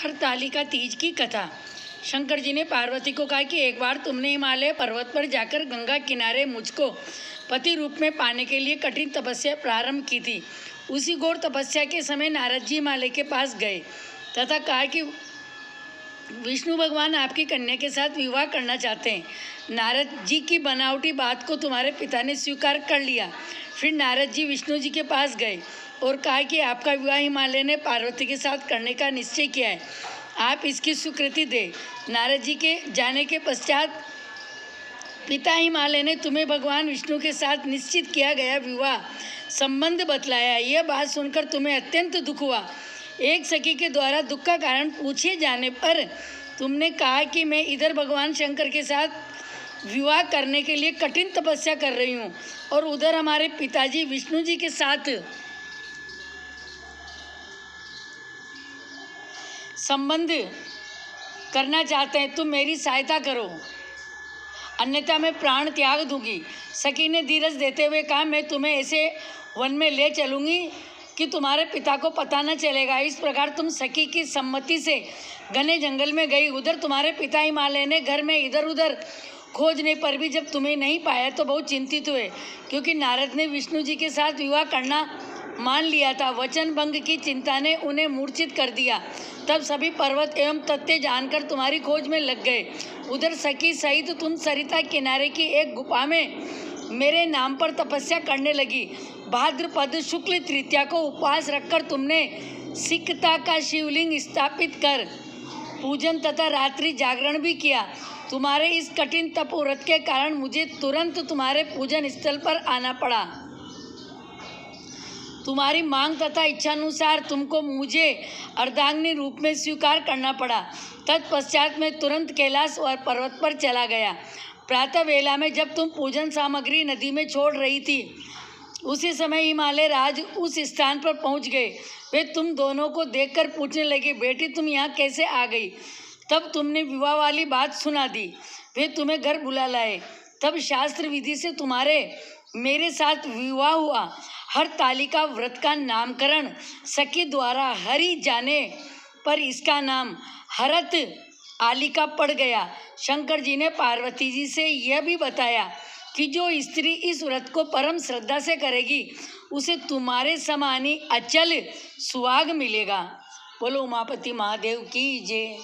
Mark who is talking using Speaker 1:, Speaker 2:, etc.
Speaker 1: हरतालिका तीज की कथा। शंकर जी ने पार्वती को कहा कि एक बार तुमने हिमालय पर्वत पर जाकर गंगा किनारे मुझको पति रूप में पाने के लिए कठिन तपस्या प्रारंभ की थी। उसी घोर तपस्या के समय नारद जी हिमालय के पास गए तथा कहा कि विष्णु भगवान आपकी कन्या के साथ विवाह करना चाहते हैं। नारद जी की बनावटी बात को तुम्हारे पिता ने स्वीकार कर लिया। फिर नारद जी विष्णु जी के पास गए और कहा कि आपका विवाह हिमालय ने पार्वती के साथ करने का निश्चय किया है, आप इसकी स्वीकृति दे। नारद जी के जाने के पश्चात पिता हिमालय ने तुम्हें भगवान विष्णु के साथ निश्चित किया गया विवाह संबंध बतलाया। यह बात सुनकर तुम्हें अत्यंत दुख हुआ। एक सखी के द्वारा दुख का कारण पूछे जाने पर तुमने कहा कि मैं इधर भगवान शंकर के साथ विवाह करने के लिए कठिन तपस्या कर रही हूँ और उधर हमारे पिताजी विष्णु जी के साथ संबंध करना चाहते हैं। तुम मेरी सहायता करो, अन्यथा मैं प्राण त्याग दूंगी। सखी ने धीरज देते हुए कहा, मैं तुम्हें ऐसे वन में ले चलूंगी कि तुम्हारे पिता को पता न चलेगा। इस प्रकार तुम सखी की सम्मति से घने जंगल में गई। उधर तुम्हारे पिता हिमालय ने घर में इधर उधर खोजने पर भी जब तुम्हें नहीं पाया तो बहुत चिंतित हुए, क्योंकि नारद ने विष्णु जी के साथ विवाह करना मान लिया था। वचन भंग की चिंता ने उन्हें मूर्छित कर दिया। तब सभी पर्वत एवं तथ्य जानकर तुम्हारी खोज में लग गए। उधर सखी सहित तुम सरिता किनारे की एक गुफा में मेरे नाम पर तपस्या करने लगी। भाद्रपद शुक्ल तृतीया को उपवास रखकर तुमने सिकता का शिवलिंग स्थापित कर पूजन तथा रात्रि जागरण भी किया। तुम्हारे इस कठिन तपोव्रत के कारण मुझे तुरंत तुम्हारे पूजन स्थल पर आना पड़ा। तुम्हारी मांग तथा इच्छानुसार तुमको मुझे अर्धांगिनी रूप में स्वीकार करना पड़ा। तत्पश्चात मैं तुरंत कैलाश और पर्वत पर चला गया। प्रातः वेला में जब तुम पूजन सामग्री नदी में छोड़ रही थी, उसी समय हिमालय राज उस स्थान पर पहुंच गए। वे तुम दोनों को देखकर पूछने लगे, बेटी तुम यहाँ कैसे आ गई? तब तुमने विवाह वाली बात सुना दी। वे तुम्हें घर बुला लाए। तब शास्त्र विधि से तुम्हारे मेरे साथ विवाह हुआ। हरतालिका व्रत का नामकरण सखी द्वारा हरि जाने पर इसका नाम हरत आलिका पड़ गया। शंकर जी ने पार्वती जी से यह भी बताया कि जो स्त्री इस व्रत को परम श्रद्धा से करेगी उसे तुम्हारे समान ही अचल सुहाग मिलेगा। बोलो उमापति महादेव की जय।